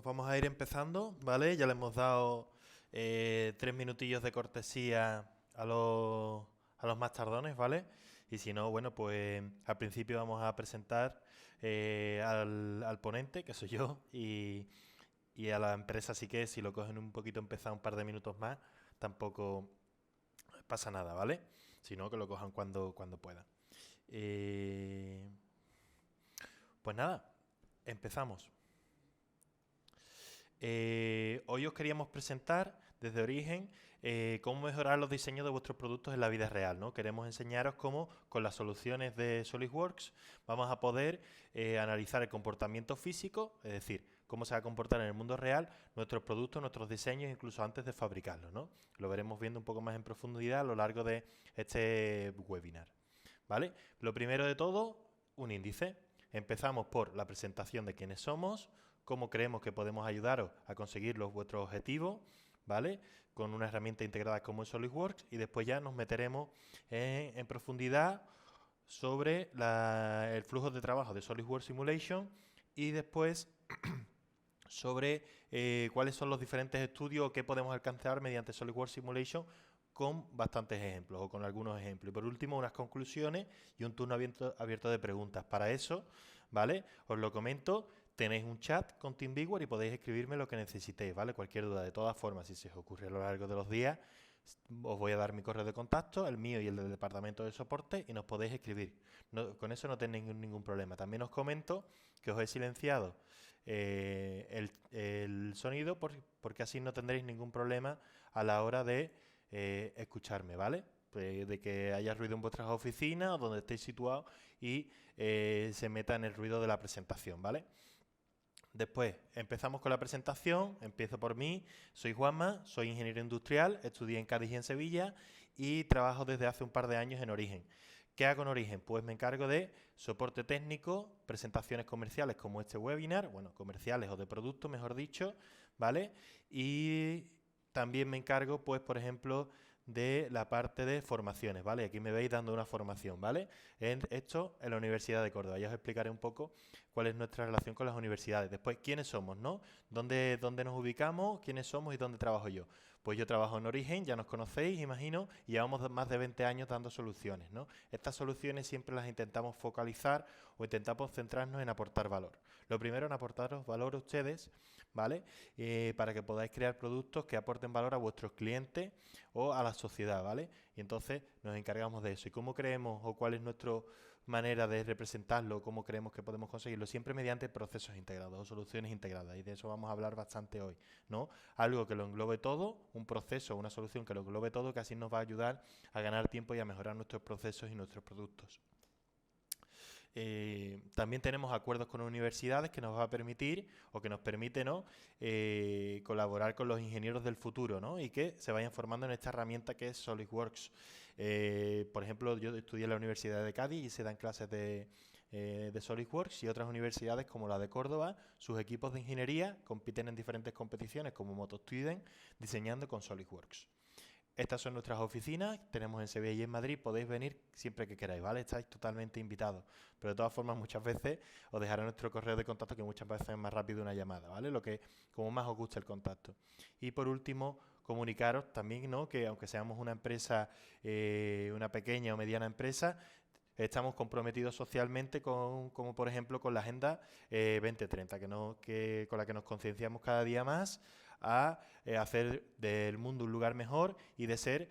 vamos a ir empezando, ¿vale? Ya le hemos dado 3 minutillos de cortesía a los más tardones, ¿vale? Y si no, bueno, pues al principio vamos a presentar al ponente, que soy yo, y a la empresa, así que si lo cogen un poquito empezar un par de minutos más, tampoco pasa nada, ¿vale? Si no, que lo cojan cuando puedan. Eh, pues nada, empezamos. Hoy os queríamos presentar desde Origen cómo mejorar los diseños de vuestros productos en la vida real, ¿no? Queremos enseñaros cómo con las soluciones de SolidWorks vamos a poder analizar el comportamiento físico, es decir, cómo se va a comportar en el mundo real nuestros productos, nuestros diseños, incluso antes de fabricarlos, ¿no? Lo veremos viendo un poco más en profundidad a lo largo de este webinar, ¿vale? Lo primero de todo, un índice. Empezamos por la presentación de quiénes somos, cómo creemos que podemos ayudaros a conseguir vuestros objetivos, ¿vale? Con una herramienta integrada como es SolidWorks, y después ya nos meteremos en profundidad sobre el flujo de trabajo de SolidWorks Simulation y después sobre cuáles son los diferentes estudios o qué podemos alcanzar mediante SolidWorks Simulation con bastantes ejemplos o con algunos ejemplos. Y por último, unas conclusiones y un turno abierto de preguntas. Para eso, ¿vale? Os lo comento, tenéis un chat con TeamViewer y podéis escribirme lo que necesitéis, ¿vale? Cualquier duda. De todas formas, si se os ocurre a lo largo de los días, os voy a dar mi correo de contacto, el mío y el del departamento de soporte, y nos podéis escribir. Con eso no tenéis ningún problema. También os comento que os he silenciado el sonido porque así no tendréis ningún problema a la hora de escucharme, ¿vale? Pues de que haya ruido en vuestras oficinas o donde estéis situados y se meta en el ruido de la presentación, ¿vale? Después empezamos con la presentación, empiezo por mí, soy Juanma, soy ingeniero industrial, estudié en Cádiz y en Sevilla y trabajo desde hace un par de años en Origen. ¿Qué hago en Origen? Pues me encargo de soporte técnico, presentaciones comerciales como este webinar, bueno, comerciales o de productos, mejor dicho, ¿vale? Y también me encargo, pues, por ejemplo, de la parte de formaciones, ¿vale? Aquí me veis dando una formación, ¿vale? Esto en la Universidad de Córdoba. Ya os explicaré un poco cuál es nuestra relación con las universidades. Después, ¿quiénes somos, no? ¿Dónde nos ubicamos? ¿Quiénes somos y dónde trabajo yo? Pues yo trabajo en Origen, ya nos conocéis, imagino, y llevamos más de 20 años dando soluciones, ¿no? Estas soluciones siempre las intentamos focalizar o intentamos centrarnos en aportar valor. Lo primero en aportaros valor a ustedes, ¿vale? Para que podáis crear productos que aporten valor a vuestros clientes o a la sociedad, ¿vale? Y entonces nos encargamos de eso. ¿Y cómo creemos o cuál es nuestra manera de representarlo, cómo creemos que podemos conseguirlo? Siempre mediante procesos integrados o soluciones integradas, y de eso vamos a hablar bastante hoy, ¿no? Algo que lo englobe todo, un proceso, una solución que lo englobe todo, que así nos va a ayudar a ganar tiempo y a mejorar nuestros procesos y nuestros productos. También tenemos acuerdos con universidades que nos va a permitir o que nos permite, ¿no? Colaborar con los ingenieros del futuro, ¿no? Y que se vayan formando en esta herramienta que es SolidWorks. Por ejemplo, yo estudié en la Universidad de Cádiz y se dan clases de SolidWorks, y otras universidades como la de Córdoba, sus equipos de ingeniería compiten en diferentes competiciones como MotoStudent diseñando con SolidWorks. Estas son nuestras oficinas, tenemos en Sevilla y en Madrid, podéis venir siempre que queráis, ¿vale? Estáis totalmente invitados. Pero de todas formas, muchas veces os dejaré nuestro correo de contacto, que muchas veces es más rápido una llamada, ¿vale? Como más os guste el contacto. Y por último, comunicaros también, ¿no? Que aunque seamos una empresa, una pequeña o mediana empresa, estamos comprometidos socialmente como por ejemplo con la Agenda 2030, con la que nos concienciamos cada día más a hacer del mundo un lugar mejor y de ser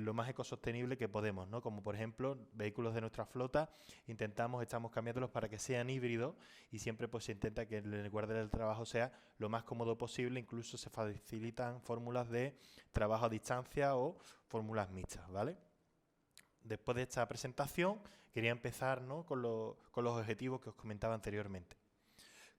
lo más ecosostenible que podemos, ¿no? Como por ejemplo, vehículos de nuestra flota, estamos cambiándolos para que sean híbridos, y siempre pues se intenta que el lugar del trabajo sea lo más cómodo posible, incluso se facilitan fórmulas de trabajo a distancia o fórmulas mixtas, ¿vale? Después de esta presentación, quería empezar, ¿no? con los objetivos que os comentaba anteriormente.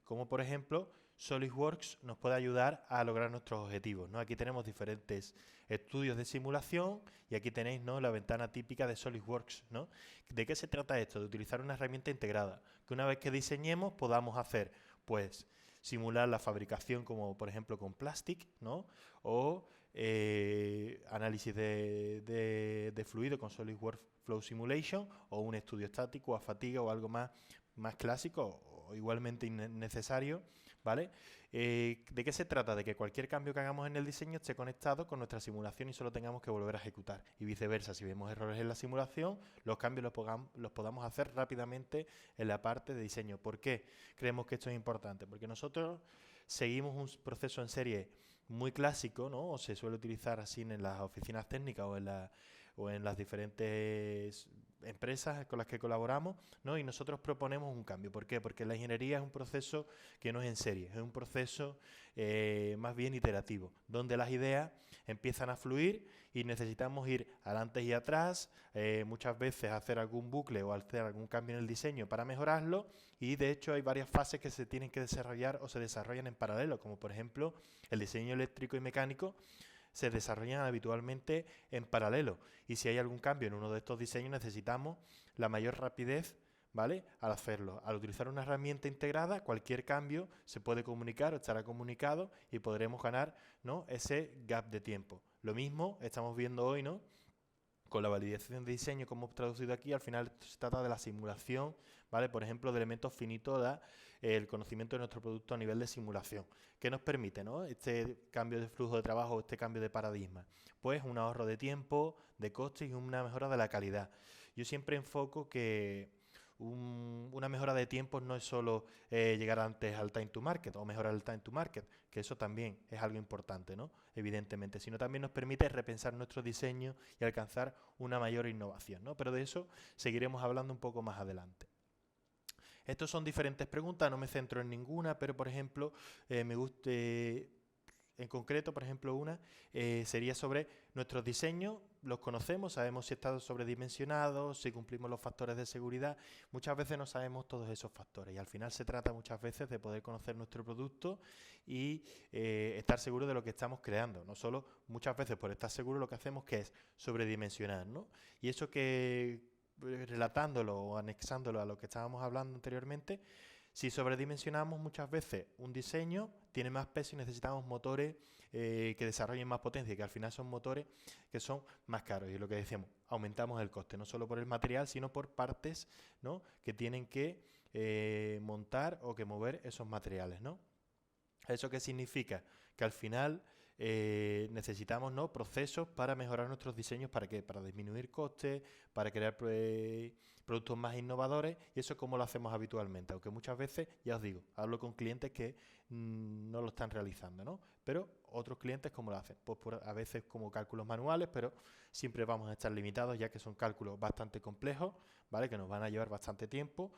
Como por ejemplo, SolidWorks nos puede ayudar a lograr nuestros objetivos, ¿no? Aquí tenemos diferentes estudios de simulación y aquí tenéis, ¿no? La ventana típica de SolidWorks, ¿no? ¿De qué se trata esto? De utilizar una herramienta integrada, que una vez que diseñemos podamos hacer, pues, simular la fabricación como por ejemplo con Plastic, ¿no? O análisis de fluido con SolidWorks Flow Simulation, o un estudio estático a fatiga o algo más clásico o igualmente innecesario, ¿vale? ¿De qué se trata? De que cualquier cambio que hagamos en el diseño esté conectado con nuestra simulación y solo tengamos que volver a ejecutar. Y viceversa, si vemos errores en la simulación, los cambios los podamos hacer rápidamente en la parte de diseño. ¿Por qué creemos que esto es importante? Porque nosotros seguimos un proceso en serie muy clásico, ¿no? O se suele utilizar así en las oficinas técnicas o en las diferentes empresas con las que colaboramos, ¿no? Y nosotros proponemos un cambio. ¿Por qué? Porque la ingeniería es un proceso que no es en serie, es un proceso más bien iterativo, donde las ideas empiezan a fluir y necesitamos ir adelante y atrás, muchas veces hacer algún bucle o hacer algún cambio en el diseño para mejorarlo, y de hecho hay varias fases que se tienen que desarrollar o se desarrollan en paralelo, como por ejemplo el diseño eléctrico y mecánico se desarrollan habitualmente en paralelo, y si hay algún cambio en uno de estos diseños necesitamos la mayor rapidez, ¿vale? Al hacerlo. Al utilizar una herramienta integrada, cualquier cambio se puede comunicar o estará comunicado y podremos ganar, ¿no?, ese gap de tiempo. Lo mismo estamos viendo hoy, ¿no?, con la validación de diseño, como hemos traducido aquí. Al final se trata de la simulación, ¿vale? Por ejemplo, de elementos finitos, el conocimiento de nuestro producto a nivel de simulación. ¿Qué nos permite, ¿no?, este cambio de flujo de trabajo, este cambio de paradigma? Pues un ahorro de tiempo, de costes y una mejora de la calidad. Yo siempre enfoco que una mejora de tiempos no es solo llegar antes al time to market o mejorar el time to market, que eso también es algo importante, ¿no?, evidentemente, sino también nos permite repensar nuestro diseño y alcanzar una mayor innovación, ¿no? Pero de eso seguiremos hablando un poco más adelante. Estos son diferentes preguntas, no me centro en ninguna, pero por ejemplo, me gusta, en concreto, por ejemplo, una sería sobre nuestros diseños. Los conocemos, sabemos si están sobredimensionados, si cumplimos los factores de seguridad. Muchas veces no sabemos todos esos factores y al final se trata muchas veces de poder conocer nuestro producto y estar seguro de lo que estamos creando. No solo muchas veces por estar seguro lo que hacemos que es sobredimensionar, ¿no? Y eso que relatándolo o anexándolo a lo que estábamos hablando anteriormente, si sobredimensionamos muchas veces un diseño, tiene más peso y necesitamos motores que desarrollen más potencia, que al final son motores que son más caros. Y lo que decíamos, aumentamos el coste, no solo por el material, sino por partes, ¿no?, que tienen que montar o que mover esos materiales, ¿no? ¿Eso qué significa? Que al final necesitamos, ¿no?, procesos para mejorar nuestros diseños. ¿Para qué? Para disminuir costes, para crear productos más innovadores, y eso es como lo hacemos habitualmente, aunque muchas veces, ya os digo, hablo con clientes que no lo están realizando, ¿no? Pero otros clientes, ¿cómo lo hacen? Pues a veces como cálculos manuales, pero siempre vamos a estar limitados, ya que son cálculos bastante complejos, ¿vale?, que nos van a llevar bastante tiempo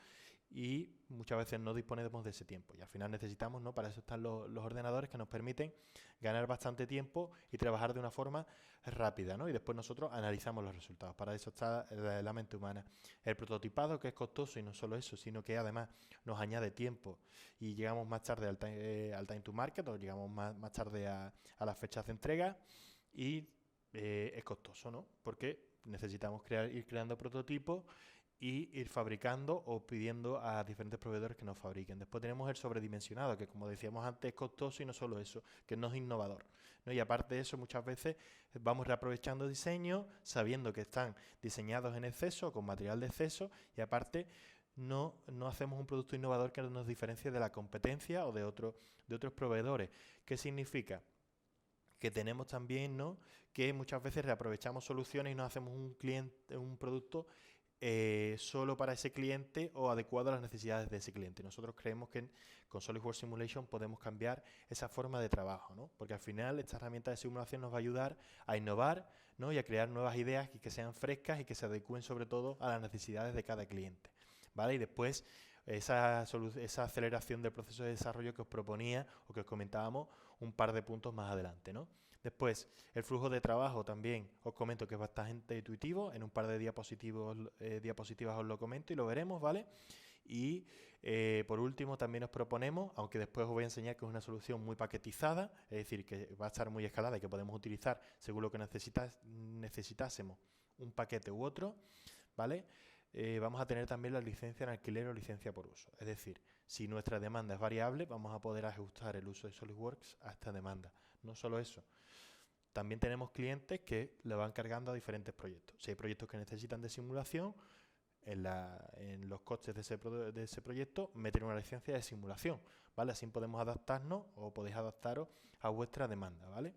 y muchas veces no disponemos de ese tiempo, y al final necesitamos, ¿no?, para eso están los ordenadores que nos permiten ganar bastante tiempo y trabajar de una forma rápida, ¿no? Y después nosotros analizamos los resultados. Para eso está la mente humana. El prototipado, que es costoso, y no solo eso, sino que además nos añade tiempo y llegamos más tarde al time to market, o llegamos más tarde a las fechas de entrega, y es costoso, ¿no?, porque necesitamos ir creando prototipos y ir fabricando o pidiendo a diferentes proveedores que nos fabriquen. Después tenemos el sobredimensionado, que como decíamos antes es costoso, y no solo eso, que no es innovador, ¿no? Y aparte de eso, muchas veces vamos reaprovechando diseños sabiendo que están diseñados en exceso, con material de exceso, y aparte no hacemos un producto innovador que nos diferencie de la competencia o de otros proveedores. ¿Qué significa? Que tenemos también, ¿no?, que muchas veces reaprovechamos soluciones y no hacemos un producto solo para ese cliente o adecuado a las necesidades de ese cliente. Nosotros creemos que con SolidWorks Simulation podemos cambiar esa forma de trabajo, ¿no?, porque al final esta herramienta de simulación nos va a ayudar a innovar, ¿no?, y a crear nuevas ideas y que sean frescas y que se adecúen sobre todo a las necesidades de cada cliente, ¿vale? Y después esa aceleración del proceso de desarrollo que os proponía o que os comentábamos un par de puntos más adelante, ¿no? Después, el flujo de trabajo también os comento que es bastante intuitivo. En un par de diapositivas os lo comento y lo veremos, ¿vale? Y por último también os proponemos, aunque después os voy a enseñar que es una solución muy paquetizada, es decir, que va a estar muy escalada y que podemos utilizar según lo que necesitásemos, un paquete u otro, ¿vale? Vamos a tener también la licencia en alquiler o licencia por uso. Es decir, si nuestra demanda es variable, vamos a poder ajustar el uso de SolidWorks a esta demanda. No solo eso, también tenemos clientes que le van cargando a diferentes proyectos. Si hay proyectos que necesitan de simulación, en los costes de ese proyecto, meter una licencia de simulación, ¿vale? Así podemos adaptarnos o podéis adaptaros a vuestra demanda, ¿vale?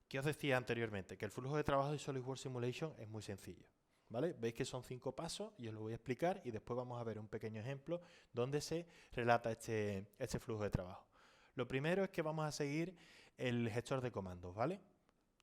¿Qué os decía anteriormente? Que el flujo de trabajo de SolidWorks Simulation es muy sencillo, ¿vale? Veis que son 5 pasos y os lo voy a explicar y después vamos a ver un pequeño ejemplo donde se relata este flujo de trabajo. Lo primero es que vamos a seguir el gestor de comandos, ¿vale?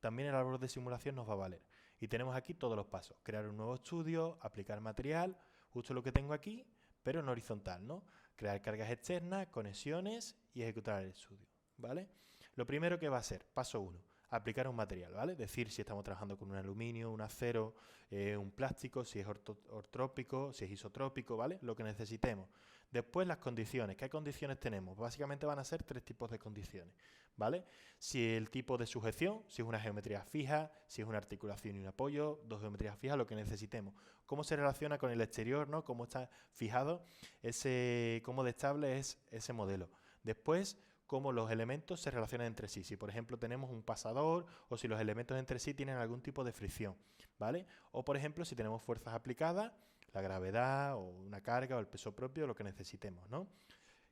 También el árbol de simulación nos va a valer. Y tenemos aquí todos los pasos. Crear un nuevo estudio, aplicar material, justo lo que tengo aquí, pero en horizontal, ¿no? Crear cargas externas, conexiones y ejecutar el estudio, ¿vale? Lo primero que va a ser, paso 1, aplicar un material, ¿vale? Decir si estamos trabajando con un aluminio, un acero, un plástico, si es ortrópico, si es isotrópico, ¿vale? Lo que necesitemos. Después las condiciones. ¿Qué condiciones tenemos? Básicamente van a ser 3 tipos de condiciones, ¿vale? Si el tipo de sujeción, si es una geometría fija, si es una articulación y un apoyo, 2 geometrías fijas, lo que necesitemos. ¿Cómo se relaciona con el exterior, ¿no? Cómo está fijado, cómo de estable es ese modelo. Después, cómo los elementos se relacionan entre sí. Si, por ejemplo, tenemos un pasador o si los elementos entre sí tienen algún tipo de fricción, ¿vale? O, por ejemplo, si tenemos fuerzas aplicadas, la gravedad o una carga o el peso propio, lo que necesitemos, ¿no?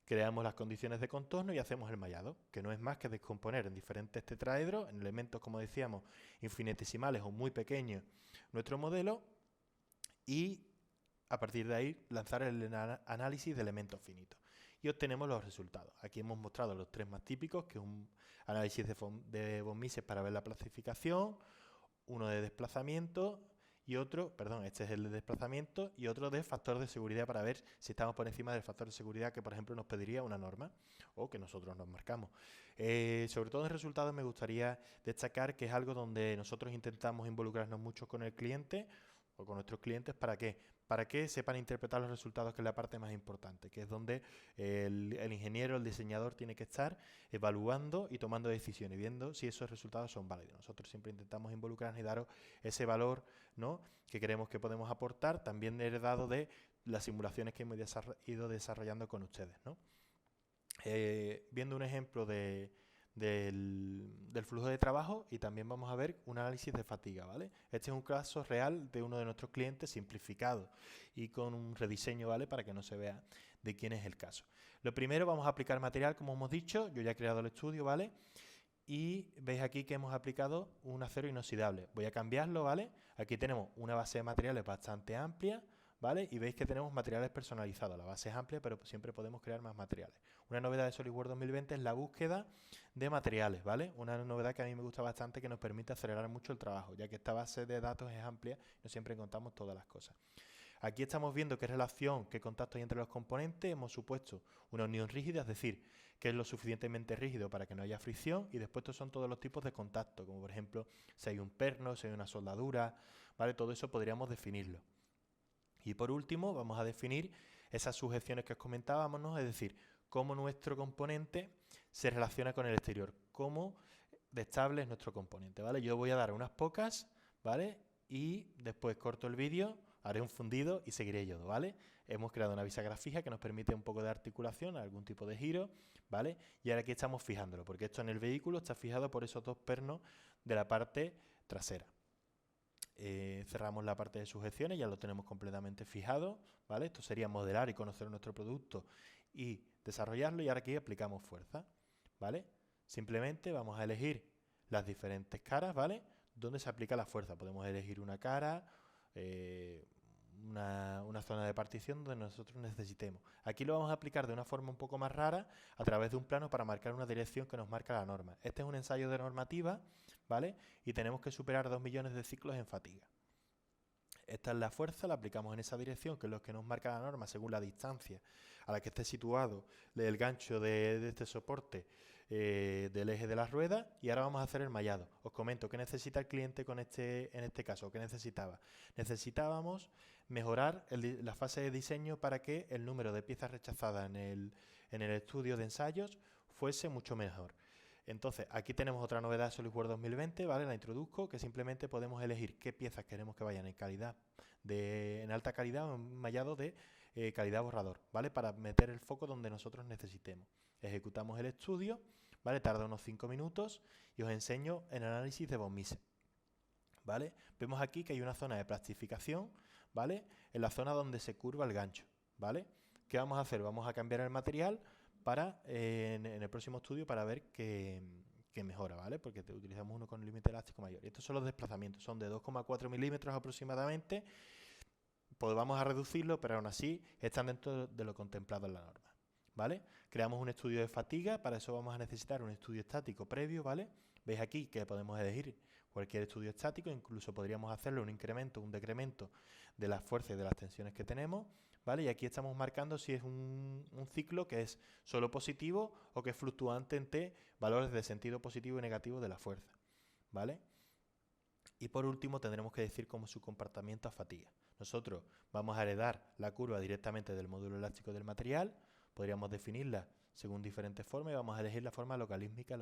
Creamos las condiciones de contorno y hacemos el mallado, que no es más que descomponer en diferentes tetraedros, en elementos, como decíamos, infinitesimales o muy pequeños, nuestro modelo y a partir de ahí lanzar el análisis de elementos finitos. Y obtenemos los resultados. Aquí hemos mostrado los 3 más típicos, que es un análisis de von Mises para ver la clasificación, uno de desplazamiento y otro, perdón, este es el de desplazamiento y otro de factor de seguridad para ver si estamos por encima del factor de seguridad que, por ejemplo, nos pediría una norma o que nosotros nos marcamos. Sobre todo en resultados me gustaría destacar que es algo donde nosotros intentamos involucrarnos mucho con el cliente o con nuestros clientes. ¿Para qué? Para que sepan interpretar los resultados, que es la parte más importante, que es donde el ingeniero, el diseñador tiene que estar evaluando y tomando decisiones, viendo si esos resultados son válidos. Nosotros siempre intentamos involucrarnos y daros ese valor, ¿no?, que creemos que podemos aportar, también heredado de las simulaciones que hemos ido desarrollando con ustedes, ¿no? Viendo un ejemplo del flujo de trabajo y también vamos a ver un análisis de fatiga, ¿vale? Este es un caso real de uno de nuestros clientes simplificado y con un rediseño, ¿vale?, para que no se vea de quién es el caso. Lo primero, vamos a aplicar material, como hemos dicho. Yo ya he creado el estudio, ¿vale? Y veis aquí que hemos aplicado un acero inoxidable. Voy a cambiarlo, ¿vale? Aquí tenemos una base de materiales bastante amplia, ¿vale? Y veis que tenemos materiales personalizados. La base es amplia, pero siempre podemos crear más materiales. Una novedad de SolidWorks 2020 es la búsqueda de materiales, ¿vale? Una novedad que a mí me gusta bastante, que nos permite acelerar mucho el trabajo, ya que esta base de datos es amplia y no siempre encontramos todas las cosas. Aquí estamos viendo qué relación, qué contacto hay entre los componentes. Hemos supuesto una unión rígida, es decir, que es lo suficientemente rígido para que no haya fricción, y después estos son todos los tipos de contacto, como por ejemplo si hay un perno, si hay una soldadura, ¿vale? Todo eso podríamos definirlo. Y por último vamos a definir esas sujeciones que os comentábamos, ¿no? Es decir, cómo nuestro componente se relaciona con el exterior, cómo de estable es nuestro componente, ¿vale? Yo voy a dar unas pocas, ¿vale? Y después corto el vídeo, haré un fundido y seguiré yo, ¿vale? Hemos creado una bisagra fija que nos permite un poco de articulación, algún tipo de giro, ¿vale? Y ahora aquí estamos fijándolo, porque esto en el vehículo está fijado por esos 2 pernos de la parte trasera. Cerramos la parte de sujeciones, ya lo tenemos completamente fijado, ¿vale? Esto sería modelar y conocer nuestro producto y desarrollarlo, y ahora aquí aplicamos fuerza, ¿vale? Simplemente vamos a elegir las diferentes caras, ¿vale?, donde se aplica la fuerza. Podemos elegir una cara, una zona de partición donde nosotros necesitemos. Aquí lo vamos a aplicar de una forma un poco más rara, a través de un plano para marcar una dirección que nos marca la norma. Este es un ensayo de normativa, ¿vale?, y tenemos que superar 2 millones de ciclos en fatiga. Esta es la fuerza, la aplicamos en esa dirección, que es lo que nos marca la norma según la distancia a la que esté situado el gancho de este soporte del eje de la rueda. Y ahora vamos a hacer el mallado. Os comento qué necesita el cliente en este caso. ¿Qué necesitaba? Necesitábamos mejorar la fase de diseño para que el número de piezas rechazadas en el estudio de ensayos fuese mucho mejor. Entonces, aquí tenemos otra novedad de SolidWorks 2020, ¿vale? La introduzco, que simplemente podemos elegir qué piezas queremos que vayan en alta calidad o en mallado de calidad borrador, ¿vale? Para meter el foco donde nosotros necesitemos. Ejecutamos el estudio, ¿vale? Tarda unos 5 minutos y os enseño el análisis de von Mises, ¿vale? Vemos aquí que hay una zona de plastificación, ¿vale? En la zona donde se curva el gancho, ¿vale? ¿Qué vamos a hacer? Vamos a cambiar el material para en el próximo estudio para ver que mejora, ¿vale? Porque utilizamos uno con un límite elástico mayor. Y estos son los desplazamientos, son de 2,4 milímetros aproximadamente. Pues vamos a reducirlo, pero aún así están dentro de lo contemplado en la norma, ¿vale? Creamos un estudio de fatiga, para eso vamos a necesitar un estudio estático previo, ¿vale? Veis aquí que podemos elegir cualquier estudio estático, incluso podríamos hacerle un incremento, un decremento de las fuerzas y de las tensiones que tenemos, ¿vale? Y aquí estamos marcando si es un ciclo que es solo positivo o que es fluctuante entre valores de sentido positivo y negativo de la fuerza, ¿vale? Y por último tendremos que decir cómo es su comportamiento a fatiga. Nosotros vamos a heredar la curva directamente del módulo elástico del material, podríamos definirla según diferentes formas y vamos a elegir la forma logarítmica.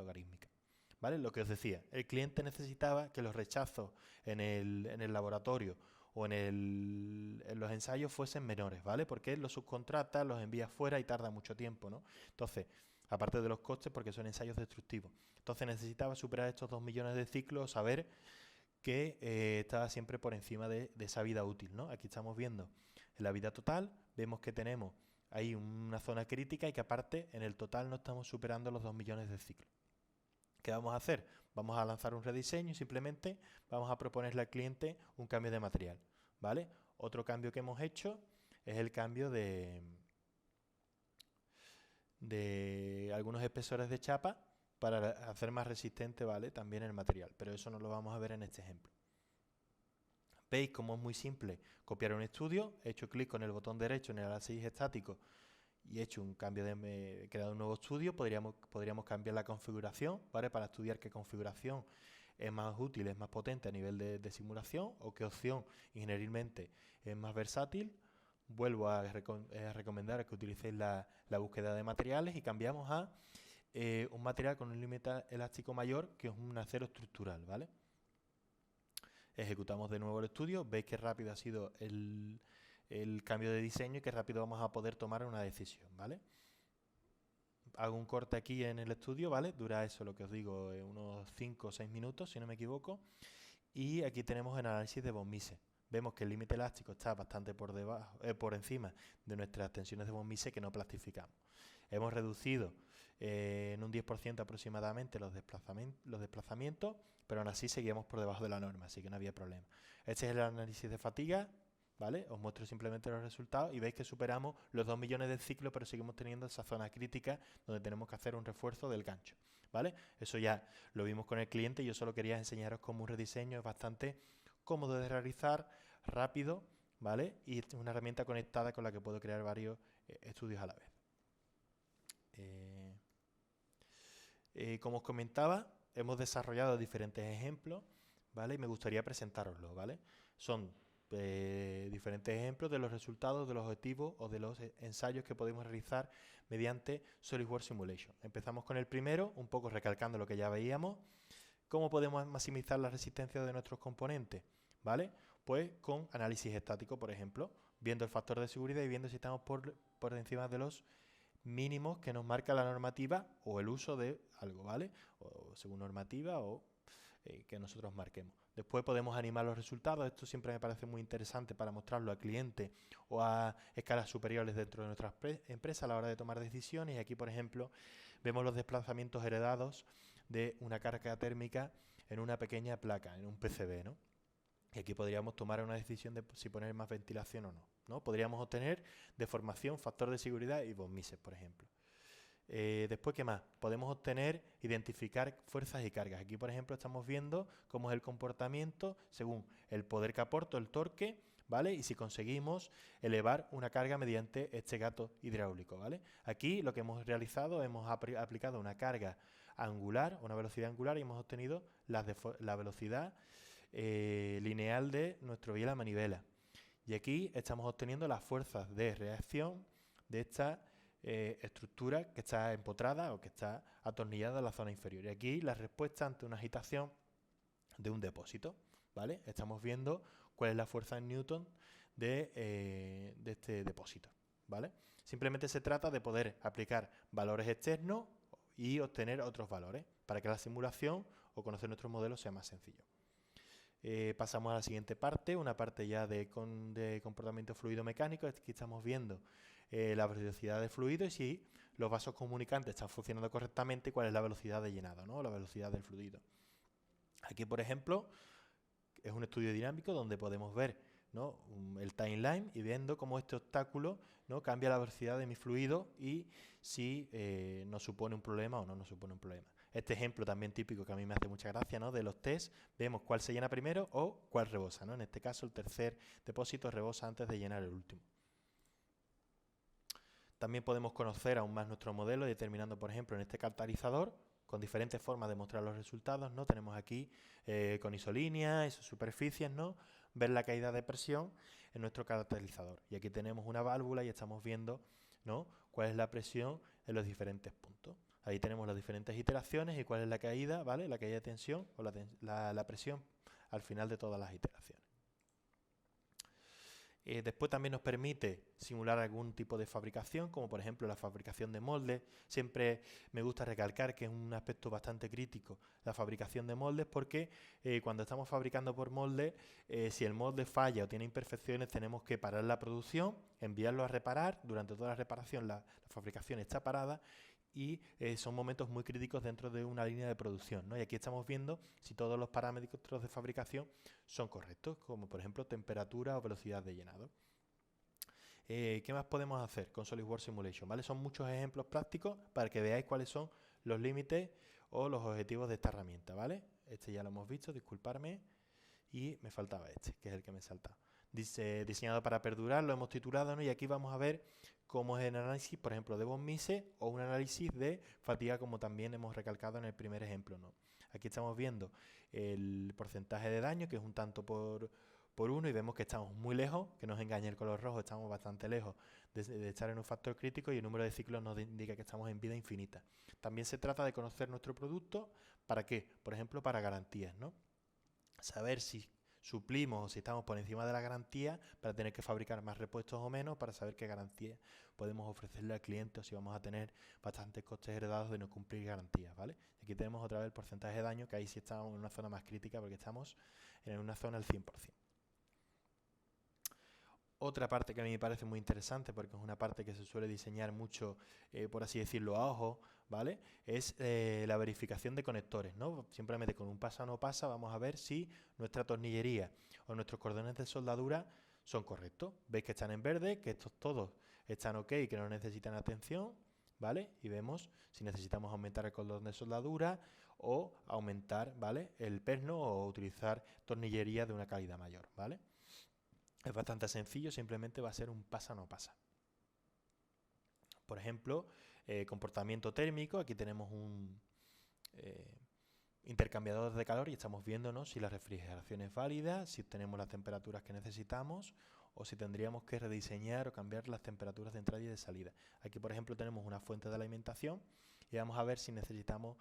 ¿Vale? Lo que os decía, el cliente necesitaba que los rechazos en el laboratorio o en los ensayos fuesen menores, ¿vale? Porque él los subcontrata, los envía fuera y tarda mucho tiempo, ¿no? Entonces, aparte de los costes, porque son ensayos destructivos. Entonces necesitaba superar estos 2 millones de ciclos, saber que estaba siempre por encima de esa vida útil, ¿no? Aquí estamos viendo en la vida total, vemos que tenemos ahí una zona crítica y que aparte en el total no estamos superando los 2 millones de ciclos. ¿Qué vamos a hacer? Vamos a lanzar un rediseño y simplemente vamos a proponerle al cliente un cambio de material, ¿vale? Otro cambio que hemos hecho es el cambio de algunos espesores de chapa para hacer más resistente, ¿vale? También el material, pero eso no lo vamos a ver en este ejemplo. Veis cómo es muy simple copiar un estudio, he hecho clic con el botón derecho en el análisis estático y he hecho un cambio he creado un nuevo estudio, podríamos cambiar la configuración, ¿vale? Para estudiar qué configuración es más útil, es más potente a nivel de simulación o qué opción ingenierilmente es más versátil. Vuelvo a recomendar que utilicéis la búsqueda de materiales y cambiamos a un material con un límite elástico mayor, que es un acero estructural, ¿vale? Ejecutamos de nuevo el estudio, veis qué rápido ha sido el cambio de diseño y qué rápido vamos a poder tomar una decisión, ¿vale? Hago un corte aquí en el estudio, ¿vale? Dura eso, lo que os digo, unos 5 o 6 minutos, si no me equivoco. Y aquí tenemos el análisis de von Mises. Vemos que el límite elástico está bastante por encima de nuestras tensiones de von Mises que no plastificamos. Hemos reducido en un 10% aproximadamente los desplazamientos, pero aún así seguíamos por debajo de la norma, así que no había problema. Este es el análisis de fatiga, ¿vale? Os muestro simplemente los resultados y veis que superamos los 2 millones de ciclos, pero seguimos teniendo esa zona crítica donde tenemos que hacer un refuerzo del gancho, ¿vale? Eso ya lo vimos con el cliente y yo solo quería enseñaros cómo un rediseño es bastante cómodo de realizar, rápido, ¿vale? Y es una herramienta conectada con la que puedo crear varios estudios a la vez. Como os comentaba, hemos desarrollado diferentes ejemplos, ¿vale? Y me gustaría presentároslos, ¿vale? Son diferentes ejemplos de los resultados, de los objetivos o de los ensayos que podemos realizar mediante SolidWorks Simulation. Empezamos con el primero, un poco recalcando lo que ya veíamos. ¿Cómo podemos maximizar la resistencia de nuestros componentes? ¿Vale? Pues con análisis estático, por ejemplo, viendo el factor de seguridad y viendo si estamos por encima de los mínimos que nos marca la normativa o el uso de algo, ¿vale? O según normativa o que nosotros marquemos. Después podemos animar los resultados. Esto siempre me parece muy interesante para mostrarlo al cliente o a escalas superiores dentro de nuestras empresas a la hora de tomar decisiones. Y aquí, por ejemplo, vemos los desplazamientos heredados de una carga térmica en una pequeña placa, en un PCB, ¿no? Y aquí podríamos tomar una decisión de si poner más ventilación o no, ¿no? Podríamos obtener deformación, factor de seguridad y von Mises, por ejemplo. Después, ¿qué más? Podemos obtener, identificar fuerzas y cargas. Aquí, por ejemplo, estamos viendo cómo es el comportamiento según el poder que aporto, el torque, ¿vale? Y si conseguimos elevar una carga mediante este gato hidráulico, ¿vale? Aquí lo que hemos realizado, hemos aplicado una carga angular, una velocidad angular, y hemos obtenido la velocidad lineal de nuestro vía la manivela. Y aquí estamos obteniendo las fuerzas de reacción de esta estructura que está empotrada o que está atornillada en la zona inferior. Y aquí la respuesta ante una agitación de un depósito, ¿vale? Estamos viendo cuál es la fuerza en Newton de este depósito, ¿vale? Simplemente se trata de poder aplicar valores externos y obtener otros valores para que la simulación o conocer nuestro modelo sea más sencillo. Pasamos a la siguiente parte, una parte ya de comportamiento fluido mecánico. Aquí estamos viendo la velocidad del fluido y si los vasos comunicantes están funcionando correctamente, cuál es la velocidad de llenado, ¿no? La velocidad del fluido. Aquí, por ejemplo, es un estudio dinámico donde podemos ver, ¿no?, el timeline y viendo cómo este obstáculo, ¿no?, cambia la velocidad de mi fluido y si nos supone un problema o no nos supone un problema. Este ejemplo también típico que a mí me hace mucha gracia, ¿no?, de los test, vemos cuál se llena primero o cuál rebosa, ¿no? En este caso el tercer depósito rebosa antes de llenar el último. También podemos conocer aún más nuestro modelo determinando, por ejemplo, en este catalizador, con diferentes formas de mostrar los resultados, ¿no? Tenemos aquí con isolíneas, isosuperficies, ¿no?, ver la caída de presión en nuestro catalizador. Y aquí tenemos una válvula y estamos viendo, ¿no?, cuál es la presión en los diferentes puntos. Ahí tenemos las diferentes iteraciones y cuál es la caída, ¿vale? La caída de tensión o la presión al final de todas las iteraciones. Después también nos permite simular algún tipo de fabricación, como por ejemplo la fabricación de moldes. Siempre me gusta recalcar que es un aspecto bastante crítico la fabricación de moldes, porque cuando estamos fabricando por molde, si el molde falla o tiene imperfecciones, tenemos que parar la producción, enviarlo a reparar. Durante toda la reparación la fabricación está parada y son momentos muy críticos dentro de una línea de producción, ¿no? Y aquí estamos viendo si todos los parámetros de fabricación son correctos, como por ejemplo temperatura o velocidad de llenado. ¿Qué más podemos hacer con SolidWorks Simulation? ¿Vale? Son muchos ejemplos prácticos para que veáis cuáles son los límites o los objetivos de esta herramienta, ¿vale? Este ya lo hemos visto, disculparme, y me faltaba este, que es el que me he saltado. Dice, diseñado para perdurar, lo hemos titulado, ¿no? Y aquí vamos a ver cómo es el análisis, por ejemplo, de von Mises o un análisis de fatiga, como también hemos recalcado en el primer ejemplo, ¿no? Aquí estamos viendo el porcentaje de daño, que es un tanto por 1, y vemos que estamos muy lejos, que nos engaña el color rojo, estamos bastante lejos de estar en un factor crítico, y el número de ciclos nos indica que estamos en vida infinita. También se trata de conocer nuestro producto, ¿para qué? Por ejemplo, para garantías, ¿no? Saber si suplimos o si estamos por encima de la garantía para tener que fabricar más repuestos o menos, para saber qué garantía podemos ofrecerle al cliente o si vamos a tener bastantes costes heredados de no cumplir garantías, ¿vale? Aquí tenemos otra vez el porcentaje de daño, que ahí sí estamos en una zona más crítica porque estamos en una zona del 100%. Otra parte que a mí me parece muy interesante, porque es una parte que se suele diseñar mucho, por así decirlo, a ojo, ¿vale? Es la verificación de conectores, ¿no? Simplemente con un pasa o no pasa vamos a ver si nuestra tornillería o nuestros cordones de soldadura son correctos. Veis que están en verde, que estos todos están ok, que no necesitan atención, ¿vale? Y vemos si necesitamos aumentar el cordón de soldadura o aumentar, ¿vale?, el perno o utilizar tornillería de una calidad mayor, ¿vale? Es bastante sencillo, simplemente va a ser un pasa o no pasa. Por ejemplo, comportamiento térmico. Aquí tenemos un intercambiador de calor y estamos viendo, ¿no?, si la refrigeración es válida, si obtenemos las temperaturas que necesitamos o si tendríamos que rediseñar o cambiar las temperaturas de entrada y de salida. Aquí, por ejemplo, tenemos una fuente de alimentación y vamos a ver si necesitamos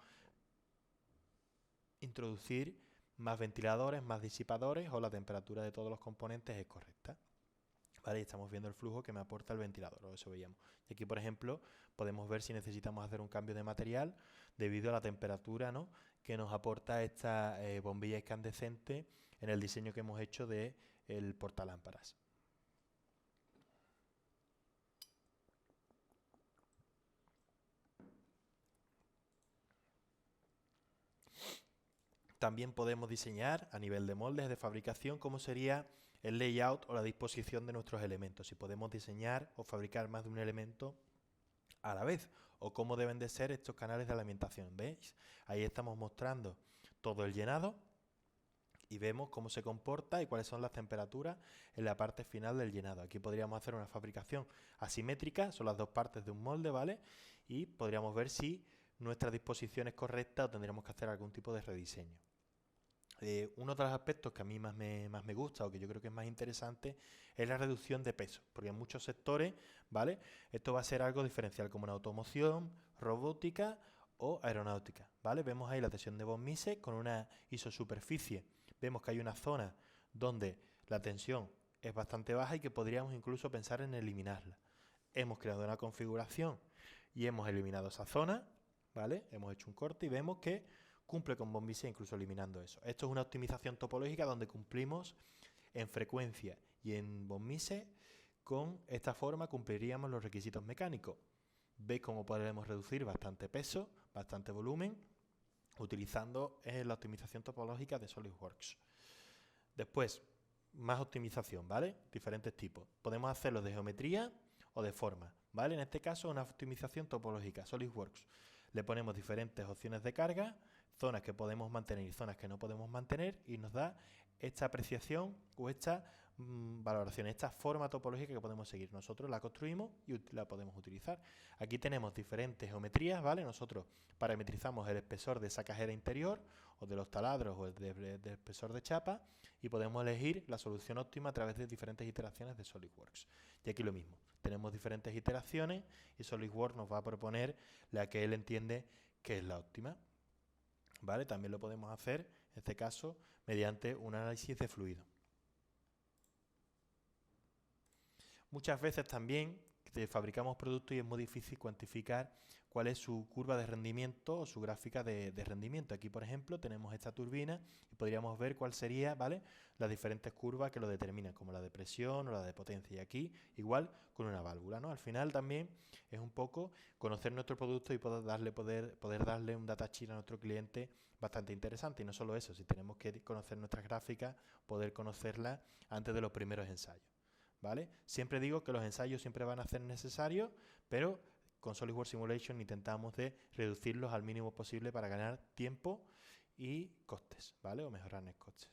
introducir más ventiladores, más disipadores o la temperatura de todos los componentes es correcta. Vale, y estamos viendo el flujo que me aporta el ventilador, o eso veíamos. Y aquí, por ejemplo, podemos ver si necesitamos hacer un cambio de material debido a la temperatura, ¿no?, que nos aporta esta bombilla incandescente en el diseño que hemos hecho de el portalámparas. También podemos diseñar a nivel de moldes de fabricación cómo sería el layout o la disposición de nuestros elementos. Si podemos diseñar o fabricar más de un elemento a la vez o cómo deben de ser estos canales de alimentación. ¿Veis? Ahí estamos mostrando todo el llenado y vemos cómo se comporta y cuáles son las temperaturas en la parte final del llenado. Aquí podríamos hacer una fabricación asimétrica, son las dos partes de un molde, ¿vale? Y podríamos ver si nuestra disposición es correcta o tendríamos que hacer algún tipo de rediseño. Uno de los aspectos que a mí más me gusta o que yo creo que es más interesante es la reducción de peso, porque en muchos sectores, ¿vale?, esto va a ser algo diferencial, como en automoción, robótica o aeronáutica, ¿vale? Vemos ahí la tensión de von Mises con una isosuperficie. Vemos que hay una zona donde la tensión es bastante baja y que podríamos incluso pensar en eliminarla. Hemos creado una configuración y hemos eliminado esa zona, ¿vale? Hemos hecho un corte y vemos que cumple con Bomb-Vice incluso eliminando eso. Esto es una optimización topológica donde cumplimos en frecuencia y en Bomb-Vice. Con esta forma cumpliríamos los requisitos mecánicos. Veis cómo podremos reducir bastante peso, bastante volumen, utilizando la optimización topológica de SolidWorks. Después, más optimización, ¿vale? Diferentes tipos. Podemos hacerlo de geometría o de forma, ¿vale? En este caso, una optimización topológica, SolidWorks. Le ponemos diferentes opciones de carga, zonas que podemos mantener y zonas que no podemos mantener, y nos da esta apreciación o esta valoración, esta forma topológica que podemos seguir. Nosotros la construimos y la podemos utilizar. Aquí tenemos diferentes geometrías, ¿vale? Nosotros parametrizamos el espesor de esa cajera interior o de los taladros o del espesor de chapa y podemos elegir la solución óptima a través de diferentes iteraciones de SolidWorks. Y aquí lo mismo, tenemos diferentes iteraciones y SolidWorks nos va a proponer la que él entiende que es la óptima, ¿vale? También lo podemos hacer, en este caso, mediante un análisis de fluido. Muchas veces también fabricamos productos y es muy difícil cuantificar cuál es su curva de rendimiento o su gráfica de rendimiento. Aquí, por ejemplo, tenemos esta turbina y podríamos ver cuál sería, ¿vale?, las diferentes curvas que lo determinan, como la de presión o la de potencia. Y aquí, igual, con una válvula, ¿no? Al final también es un poco conocer nuestro producto y poder darle un datasheet a nuestro cliente bastante interesante. Y no solo eso, si tenemos que conocer nuestras gráficas, poder conocerlas antes de los primeros ensayos, ¿vale? Siempre digo que los ensayos siempre van a ser necesarios, pero con SolidWorks Simulation intentamos de reducirlos al mínimo posible para ganar tiempo y costes, ¿vale? O mejorar los costes.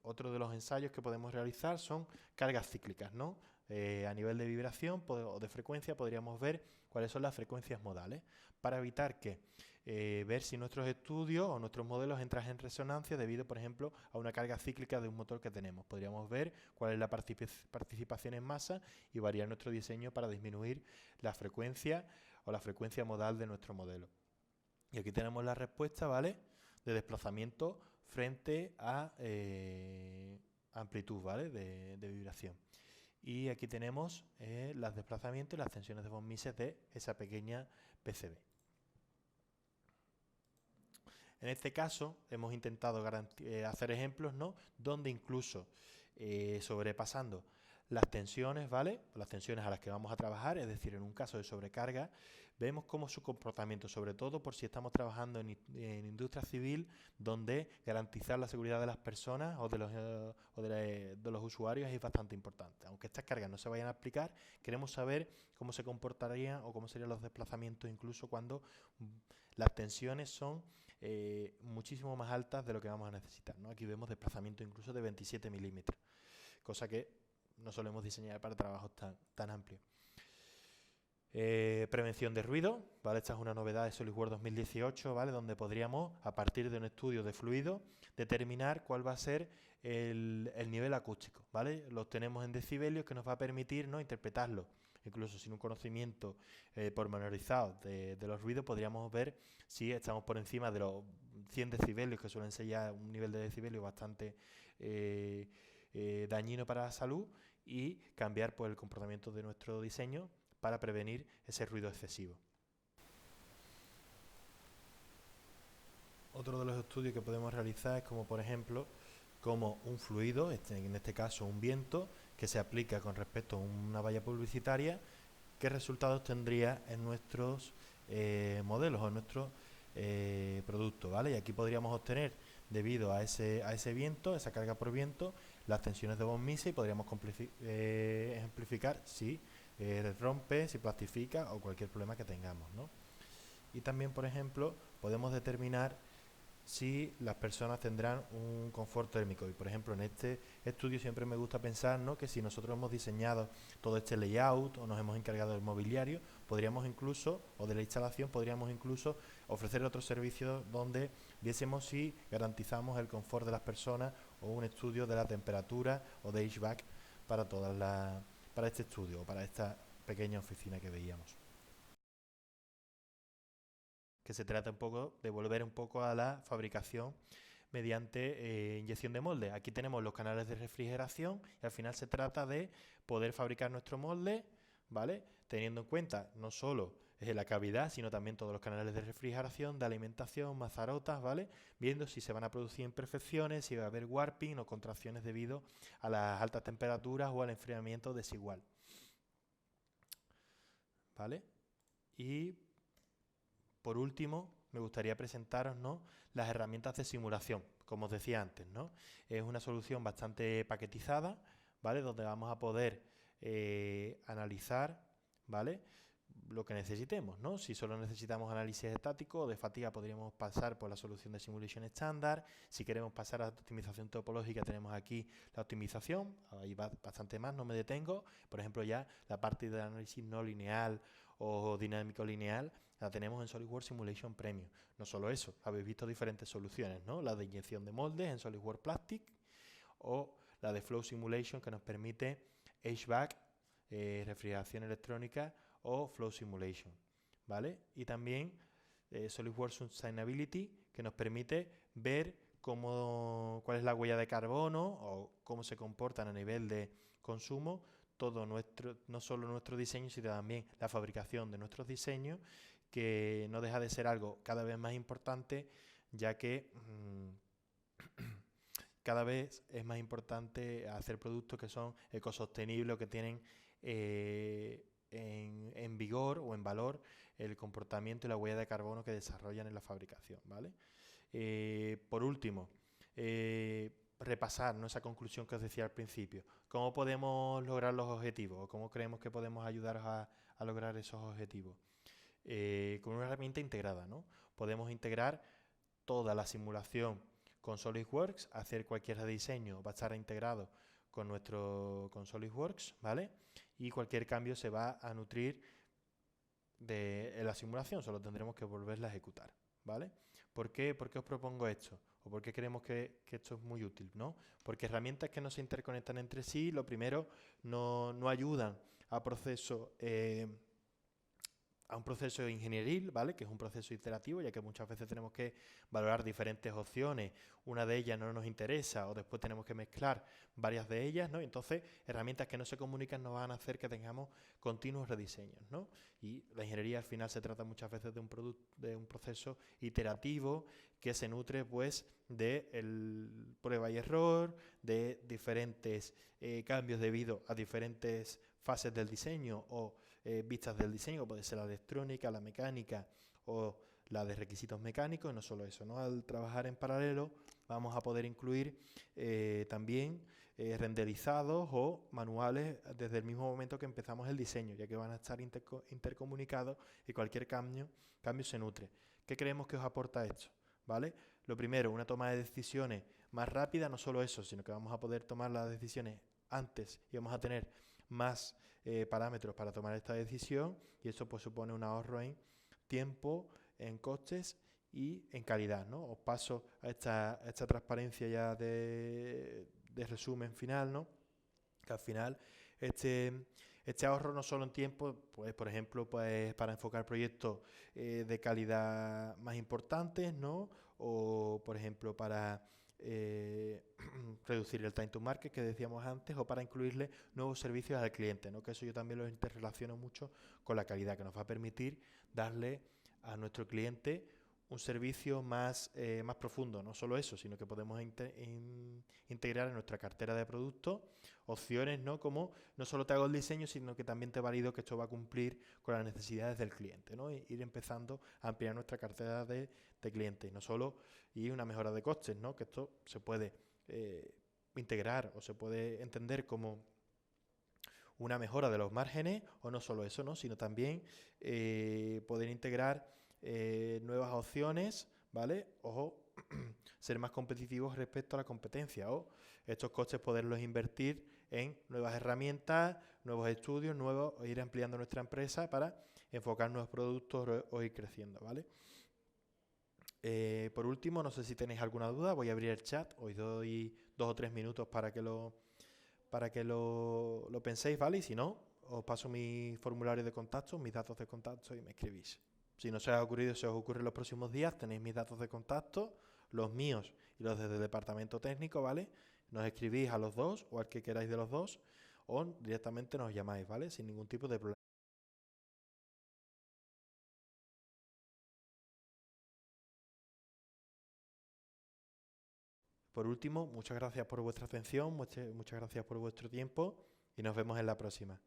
Otro de los ensayos que podemos realizar son cargas cíclicas, ¿no? A nivel de vibración o de frecuencia podríamos ver cuáles son las frecuencias modales para evitar que ver si nuestros estudios o nuestros modelos entran en resonancia debido, por ejemplo, a una carga cíclica de un motor que tenemos. Podríamos ver cuál es la participación en masa y variar nuestro diseño para disminuir la frecuencia o la frecuencia modal de nuestro modelo. Y aquí tenemos la respuesta, ¿vale?, de desplazamiento frente a amplitud, ¿vale?, de vibración. Y aquí tenemos los desplazamientos y las tensiones de von Mises de esa pequeña PCB. En este caso hemos intentado hacer ejemplos, ¿no?, donde incluso sobrepasando las tensiones, ¿vale?, las tensiones a las que vamos a trabajar, es decir, en un caso de sobrecarga, vemos cómo su comportamiento, sobre todo por si estamos trabajando en industria civil, donde garantizar la seguridad de las personas o de los usuarios es bastante importante. Aunque estas cargas no se vayan a aplicar, queremos saber cómo se comportarían o cómo serían los desplazamientos incluso cuando las tensiones son muchísimo más altas de lo que vamos a necesitar, ¿no? Aquí vemos desplazamiento incluso de 27 milímetros, cosa que no solemos diseñar para trabajos tan amplios. Prevención de ruido, ¿vale? Esta es una novedad de SolidWorks 2018, ¿vale?, donde podríamos, a partir de un estudio de fluido, determinar cuál va a ser el nivel acústico, ¿vale? Lo tenemos en decibelios, que nos va a permitir, ¿no?, interpretarlo. Incluso sin un conocimiento pormenorizado de los ruidos, podríamos ver si estamos por encima de los 100 decibelios, que suelen ser ya un nivel de decibelio bastante dañino para la salud, y cambiar, pues, el comportamiento de nuestro diseño para prevenir ese ruido excesivo. Otro de los estudios que podemos realizar es como, por ejemplo, como un fluido, en este caso un viento, que se aplica con respecto a una valla publicitaria, qué resultados tendría en nuestros modelos o en nuestros productos, ¿vale? Y aquí podríamos obtener, debido a ese viento, esa carga por viento, las tensiones de von Mises, y podríamos ejemplificar si rompe, si plastifica o cualquier problema que tengamos, ¿no? Y también, por ejemplo, podemos determinar si las personas tendrán un confort térmico. Y por ejemplo, en este estudio siempre me gusta pensar, ¿no?, que si nosotros hemos diseñado todo este layout o nos hemos encargado del mobiliario, podríamos incluso, o de la instalación, podríamos incluso ofrecer otros servicios donde viésemos si garantizamos el confort de las personas, o un estudio de la temperatura o de HVAC para este estudio o para esta pequeña oficina que veíamos. Que se trata un poco de volver un poco a la fabricación mediante inyección de molde. Aquí tenemos los canales de refrigeración y al final se trata de poder fabricar nuestro molde, ¿vale?, teniendo en cuenta no solo la cavidad, sino también todos los canales de refrigeración, de alimentación, mazarotas, ¿vale? Viendo si se van a producir imperfecciones, si va a haber warping o contracciones debido a las altas temperaturas o al enfriamiento desigual, ¿vale? Y por último, me gustaría presentaros, ¿no?, las herramientas de simulación, como os decía antes, ¿no? Es una solución bastante paquetizada, ¿vale? Donde vamos a poder analizar, ¿vale?, lo que necesitemos, ¿no? Si solo necesitamos análisis estático o de fatiga, podríamos pasar por la solución de simulation estándar. Si queremos pasar a optimización topológica, tenemos aquí la optimización, ahí va bastante más, no me detengo. Por ejemplo, ya la parte de análisis no lineal o dinámico lineal la tenemos en SolidWorks Simulation Premium. No solo eso, habéis visto diferentes soluciones, ¿no? La de inyección de moldes en SolidWorks Plastic o la de Flow Simulation, que nos permite HVAC, refrigeración electrónica o Flow Simulation, ¿vale? Y también SolidWorks Sustainability, que nos permite ver cuál es la huella de carbono o cómo se comportan a nivel de consumo todo no solo nuestro diseño, sino también la fabricación de nuestros diseños, que no deja de ser algo cada vez más importante, ya que cada vez es más importante hacer productos que son ecosostenibles o que tienen en vigor o en valor el comportamiento y la huella de carbono que desarrollan en la fabricación, ¿vale? Por último, repasar, ¿no?, esa conclusión que os decía al principio. ¿Cómo podemos lograr los objetivos? ¿O cómo creemos que podemos ayudaros a lograr esos objetivos? Con una herramienta integrada, ¿no? Podemos integrar toda la simulación con SolidWorks, hacer cualquier rediseño va a estar integrado con SolidWorks, ¿vale? Y cualquier cambio se va a nutrir de la simulación, solo tendremos que volverla a ejecutar, ¿vale? ¿Por qué os propongo esto? ¿O por qué creemos que esto es muy útil, ¿no? Porque herramientas que no se interconectan entre sí, lo primero, no ayudan a un proceso ingenieril, ¿vale?, que es un proceso iterativo, ya que muchas veces tenemos que valorar diferentes opciones, una de ellas no nos interesa o después tenemos que mezclar varias de ellas, ¿no? Entonces, herramientas que no se comunican nos van a hacer que tengamos continuos rediseños, ¿no? Y la ingeniería al final se trata muchas veces de un proceso iterativo que se nutre, pues, de el prueba y error, de diferentes cambios debido a diferentes fases del diseño o vistas del diseño, puede ser la electrónica, la mecánica o la de requisitos mecánicos. Y no solo eso, ¿no? Al trabajar en paralelo vamos a poder incluir también renderizados o manuales desde el mismo momento que empezamos el diseño, ya que van a estar intercomunicados y cualquier cambio se nutre. ¿Qué creemos que os aporta esto? ¿Vale? Lo primero, una toma de decisiones más rápida, no solo eso, sino que vamos a poder tomar las decisiones antes y vamos a tener más parámetros para tomar esta decisión, y eso pues supone un ahorro en tiempo, en costes y en calidad, ¿no? Os paso a esta transparencia ya de resumen final, ¿no? Que al final este ahorro no solo en tiempo, pues por ejemplo, pues para enfocar proyectos de calidad más importantes, ¿no? O por ejemplo para reducir el time to market que decíamos antes, o para incluirle nuevos servicios al cliente, ¿no? Que eso yo también lo interrelaciono mucho con la calidad, que nos va a permitir darle a nuestro cliente un servicio más profundo. No solo eso, sino que podemos integrar en nuestra cartera de productos opciones, ¿no? Como no solo te hago el diseño, sino que también te valido que esto va a cumplir con las necesidades del cliente, ¿no? E ir empezando a ampliar nuestra cartera de clientes. No solo y una mejora de costes, ¿no? Que esto se puede integrar o se puede entender como una mejora de los márgenes, o no solo eso, ¿no? Sino también poder integrar nuevas opciones, ¿vale? O ser más competitivos respecto a la competencia, o estos costes poderlos invertir en nuevas herramientas, nuevos estudios, o ir ampliando nuestra empresa para enfocar nuevos productos o ir creciendo, ¿vale? Por último, no sé si tenéis alguna duda, voy a abrir el chat, os doy 2 o 3 minutos para que lo penséis, ¿vale? Y si no, os paso mi formulario de contacto, mis datos de contacto y me escribís. Si no se os ha ocurrido, se os ocurre en los próximos días, tenéis mis datos de contacto, los míos y los del departamento técnico, ¿vale? Nos escribís a los dos o al que queráis de los dos, o directamente nos llamáis, ¿vale? Sin ningún tipo de problema. Por último, muchas gracias por vuestra atención, muchas gracias por vuestro tiempo y nos vemos en la próxima.